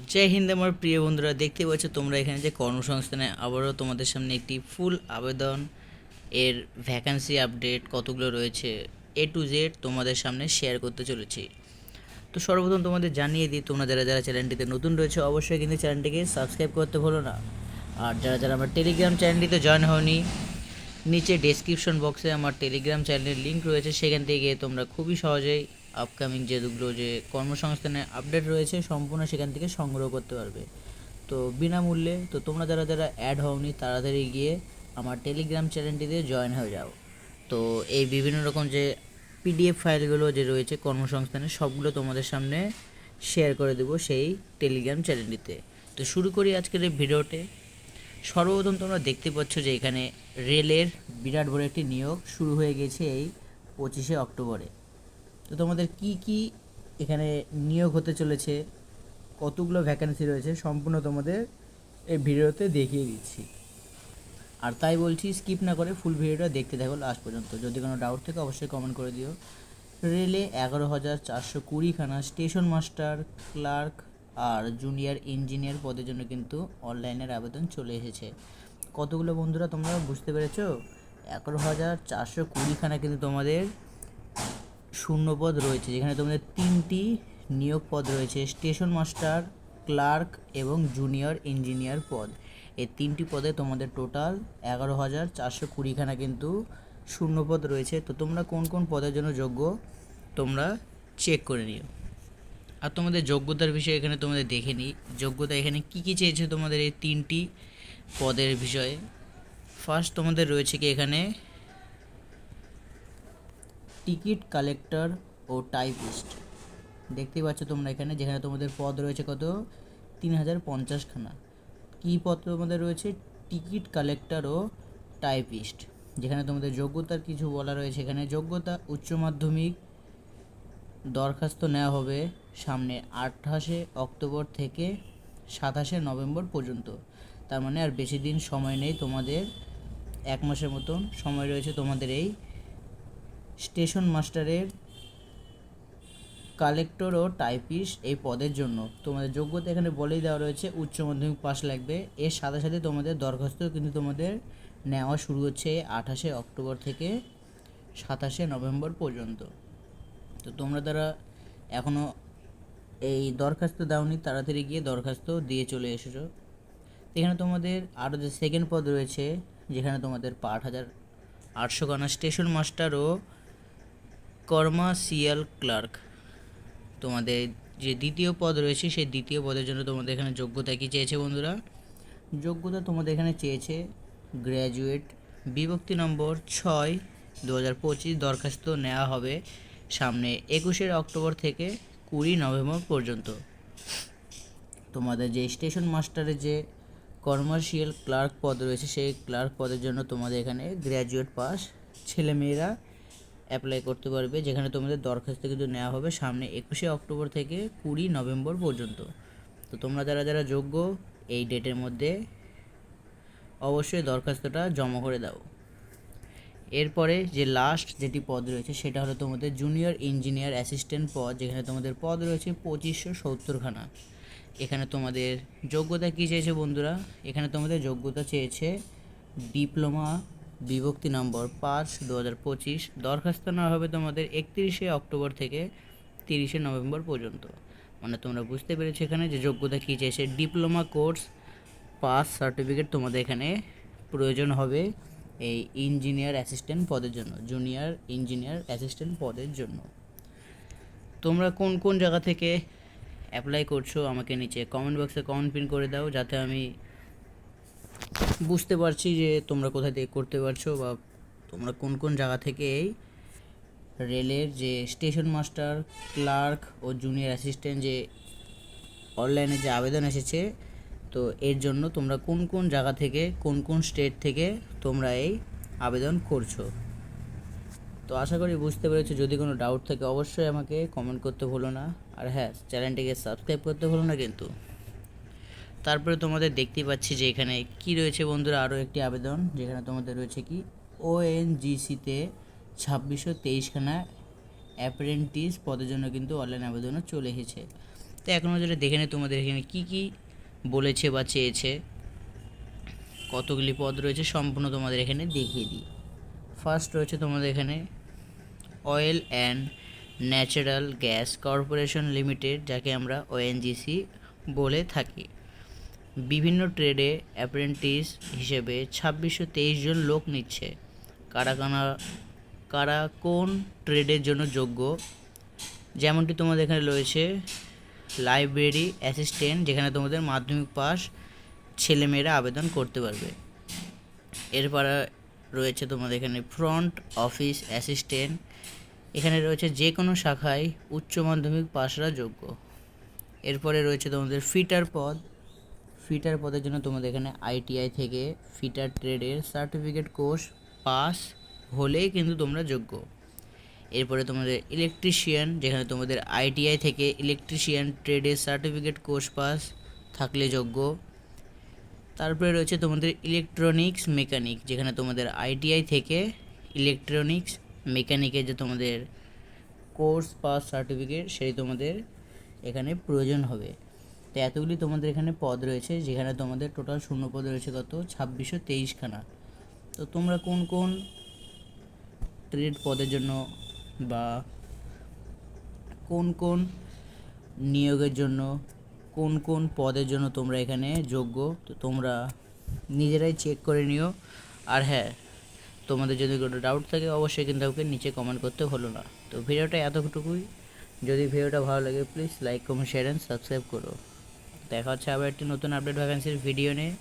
জয় হিন্দ আমার প্রিয় বন্ধুরা, দেখতে পাচ্ছ তোমরা এখানে যে কর্মসংস্থানে আবারও তোমাদের সামনে একটি ফুল আবেদন এর ভ্যাকান্সি আপডেট কতগুলো রয়েছে A to Z তোমাদের সামনে শেয়ার করতে চলেছি। তো সর্বপ্রথম তোমাদের জানিয়ে দিই, তোমরা যারা যারা চ্যানেলটিতে নতুন রয়েছে অবশ্যই কিন্তু চ্যানেলটিকে সাবস্ক্রাইব করতে ভুলো না। আর যারা যারা আমার টেলিগ্রাম চ্যানেলটিতে জয়েন হওনি, নিচে ডেসক্রিপশন বক্সে আমার টেলিগ্রাম চ্যানেলের লিঙ্ক রয়েছে, সেখান থেকে গিয়ে তোমরা খুবই সহজেই আপকামিং যেগুলো যে কর্মসংস্থানের আপডেট রয়েছে সম্পূর্ণ সেখান থেকে সংগ্রহ করতে পারবে, তো বিনামূল্যে। তো তোমরা যারা যারা অ্যাড হওনি তাড়াতাড়ি গিয়ে আমার টেলিগ্রাম চ্যানেলটিতে জয়েন হয়ে যাও। তো এই বিভিন্ন রকম যে PDF ফাইলগুলো যে রয়েছে কর্মসংস্থানের, সবগুলো তোমাদের সামনে শেয়ার করে দেবো সেই টেলিগ্রাম চ্যানেলটিতে। তো শুরু করি আজকের এই ভিডিওতে। সর্বপ্রথম তোমরা দেখতে পাচ্ছ যে এখানে রেলের বিরাট বড় একটি নিয়োগ শুরু হয়ে গেছে এই 25শে অক্টোবরে। তো তোমাদের কি কি এখানে নিয়োগ হতে চলেছে, কতগুলো ভ্যাকান্সি রয়েছে সম্পূর্ণ তোমাদের এই ভিডিওতে দেখিয়ে দিচ্ছি। আর তাই বলছি, স্কিপ না করে ফুল ভিডিওটা দেখতে থাকো লাস্ট পর্যন্ত। যদি কোনো ডাউট থাকে অবশ্যই কমেন্ট করে দিও। রেলে 11,420খানা স্টেশন মাস্টার, ক্লার্ক আর জুনিয়র ইঞ্জিনিয়ার পদের জন্য কিন্তু অনলাইনের আবেদন চলে এসেছে। কতগুলো বন্ধুরা তোমরা বুঝতে পেরেছো? 11,420খানা কিন্তু তোমাদের শূন্যপদ রয়েছে, যেখানে তোমাদের 3টি নিয়োগ পদ রয়েছে, স্টেশন মাস্টার, ক্লার্ক এবং জুনিয়র ইঞ্জিনিয়ার পদ। এই 3টি পদে তোমাদের টোটাল 11,420খানা কিন্তু শূন্যপদ রয়েছে। তো তোমরা কোন কোন পদের জন্য যোগ্য তোমরা চেক করে নিও। আর তোমাদের যোগ্যতার বিষয়ে এখানে তোমাদের দেখে নিই, যোগ্যতা এখানে কি কি চেয়েছে তোমাদের এই 3টি পদের বিষয়ে। ফার্স্ট তোমাদের রয়েছে কি এখানে টিকিট কালেক্টর ও টাইপিস্ট। দেখতেই পাচ্ছ তোমরা এখানে, যেখানে তোমাদের পদ রয়েছে কত 3,050খানা। কী পদ তোমাদের রয়েছে? টিকিট কালেক্টর ও টাইপিস্ট। যেখানে তোমাদের যোগ্যতার কিছু বলা রয়েছে, এখানে যোগ্যতা উচ্চ মাধ্যমিক, দরখাস্ত নেওয়া হবে সামনে 28শে অক্টোবর থেকে 27শে নভেম্বর পর্যন্ত। তার মানে আর বেশি দিন সময় নেই, তোমাদের 1 মাসের মতন সময় রয়েছে তোমাদের এই স্টেশন মাস্টারের, কালেক্টর ও টাইপিস্ট এই পদের জন্য। তোমাদের যোগ্যতা এখানে বলেই দেওয়া রয়েছে উচ্চ মাধ্যমিক পাস লাগবে। এর সাথে সাথে তোমাদের দরখাস্ত কিন্তু তোমাদের নেওয়া শুরু হচ্ছে 28শে অক্টোবর থেকে 27শে নভেম্বর পর্যন্ত। তো তোমরা যারা এখনও এই দরখাস্ত দাওনি তাড়াতাড়ি গিয়ে দরখাস্ত দিয়ে চলে এসেছো। এখানে তোমাদের আরও যে সেকেন্ড পদ রয়েছে, যেখানে তোমাদের 8,800খানা স্টেশন মাস্টার ও কমার্শিয়াল ক্লার্ক। তোমাদের যে দ্বিতীয় পদ রয়েছে সেই দ্বিতীয় পদের জন্য তোমাদের এখানে যোগ্যতা কী চেয়েছে বন্ধুরা? যোগ্যতা তোমাদের এখানে চেয়েছে গ্র্যাজুয়েট, বিভক্তি নম্বর 6/2025। দরখাস্ত নেওয়া হবে সামনে 21শে অক্টোবর থেকে 20 নভেম্বর পর্যন্ত। তোমাদের যে স্টেশন মাস্টারের যে কমার্শিয়াল ক্লার্ক পদ রয়েছে সেই ক্লার্ক পদের জন্য তোমাদের এখানে গ্র্যাজুয়েট পাস ছেলেমেয়েরা অ্যাপ্লাই করতে পারবে, যেখানে তোমাদের দরখাস্ত কিন্তু নেওয়া হবে সামনে 21শে অক্টোবর থেকে 20 নভেম্বর পর্যন্ত। তো তোমরা যারা যারা যোগ্য এই ডেটের মধ্যে অবশ্যই দরখাস্তটা জমা করে দাও। এরপরে যে লাস্ট যেটি পদ রয়েছে সেটা হলো তোমাদের জুনিয়র ইঞ্জিনিয়ার অ্যাসিস্ট্যান্ট পদ, যেখানে তোমাদের পদ রয়েছে 2570খানা। এখানে তোমাদের যোগ্যতা কী চেয়েছে বন্ধুরা? এখানে তোমাদের যোগ্যতা চেয়েছে ডিপ্লোমা, বিভক্তি নম্বর 5/2025। দরখাস্ত নেওয়া হবে তোমাদের 31শে অক্টোবর থেকে 30শে নভেম্বর পর্যন্ত। মানে তোমরা বুঝতে পেরেছো এখানে যে যোগ্যতা কী চেয়েছে। ডিপ্লোমা কোর্স পাস সার্টিফিকেট তোমাদের এখানে প্রয়োজন হবে এই ইঞ্জিনিয়ার অ্যাসিস্ট্যান্ট পদের জন্য, জুনিয়র ইঞ্জিনিয়ার অ্যাসিস্ট্যান্ট পদের জন্য। তোমরা কোন কোন জায়গা থেকে অ্যাপ্লাই করছো আমাকে নিচে কমেন্ট বক্সে কমেন্ট পিন করে দাও, যাতে আমি বুঝতে পারছি যে তোমরা কোথা থেকে করতে পারছো বা তোমরা কোন কোন জায়গা থেকে এই রেলের যে স্টেশন মাস্টার, ক্লার্ক ও জুনিয়র অ্যাসিস্ট্যান্ট যে অনলাইনে যে আবেদন এসেছে, তো এর জন্য তোমরা কোন কোন জায়গা থেকে, কোন কোন স্টেট থেকে তোমরা এই আবেদন করছো। তো আশা করি বুঝতে পেরেছো। যদি কোনো ডাউট থাকে অবশ্যই আমাকে কমেন্ট করতে ভুলো না। আর হ্যাঁ, চ্যানেলটিকে সাবস্ক্রাইব করতে ভুলো না কিন্তু। তারপরে তোমাদের দেখতেই পাচ্ছি যে এখানে কি রয়েছে বন্ধুরা, আরও একটি আবেদন, যেখানে তোমাদের রয়েছে কি ONGCতে 2623খানা অ্যাপ্রেন্টিস পদের জন্য কিন্তু অনলাইন আবেদনও চলে এসেছে। তো তো এখন যেটা দেখে নিই তোমাদের এখানে কী কী বলেছে বা চেয়েছে, কতগুলি পদ রয়েছে সম্পূর্ণ তোমাদের এখানে দেখিয়ে দিই। ফার্স্ট রয়েছে তোমাদের এখানে oil and natural gas corporation limited, যাকে আমরা ওএনজিসি বলে থাকি। বিভিন্ন ট্রেডে অ্যাপ্রেন্টিস হিসেবে 2623 জন লোক নিচ্ছে। কারা কোন ট্রেডের জন্য যোগ্য? যেমনটি তোমাদের এখানে রয়েছে লাইব্রেরি অ্যাসিস্ট্যান্ট, যেখানে তোমাদের মাধ্যমিক পাস ছেলেমেয়েরা আবেদন করতে পারবে। এরপরে রয়েছে তোমাদের এখানে ফ্রন্ট অফিস অ্যাসিস্ট্যান্ট, এখানে রয়েছে যে কোনো শাখায় উচ্চ মাধ্যমিক পাসরা যোগ্য। এরপরে রয়েছে তোমাদের ফিটার পদের জন্য তোমাদের এখানে আইটিআই থেকে ফিটার ট্রেডের সার্টিফিকেট কোর্স পাস হলেই কিন্তু তোমরা যোগ্য। এরপরে তোমাদের ইলেকট্রিশিয়ান, যেখানে তোমাদের আইটিআই থেকে ইলেকট্রিশিয়ান ট্রেডের সার্টিফিকেট কোর্স পাস থাকলে যোগ্য। তারপরে রয়েছে তোমাদের ইলেকট্রনিক্স মেকানিক, যেখানে তোমাদের আইটিআই থেকে ইলেকট্রনিক্স মেকানিকের যে তোমাদের কোর্স পাস সার্টিফিকেট সেই তোমাদের এখানে প্রয়োজন হবে। তো এতগুলি তোমাদের এখানে পদ রয়েছে, যেখানে তোমাদের টোটাল শূন্য পদ রয়েছে কত 2623খানা। তো তোমরা কোন কোন ট্রেড পদের জন্য বা কোন কোন নিয়োগের জন্য কোন কোন পদের জন্য তোমরা এখানে যোগ্য, তো তোমরা নিজেরাই চেক করে নিও। আর হ্যাঁ, তোমাদের যদি কোনো ডাউট থাকে অবশ্যই কিন্তু ওকে নিচে কমেন্ট করতে হলো না। তো ভিডিওটা এতটুকুই। যদি ভিডিওটা ভালো লাগে please like comment share and subscribe করো। দেখা হচ্ছে আবার একটি নতুন আপডেট ভ্যাকেন্সির ভিডিও নিয়ে।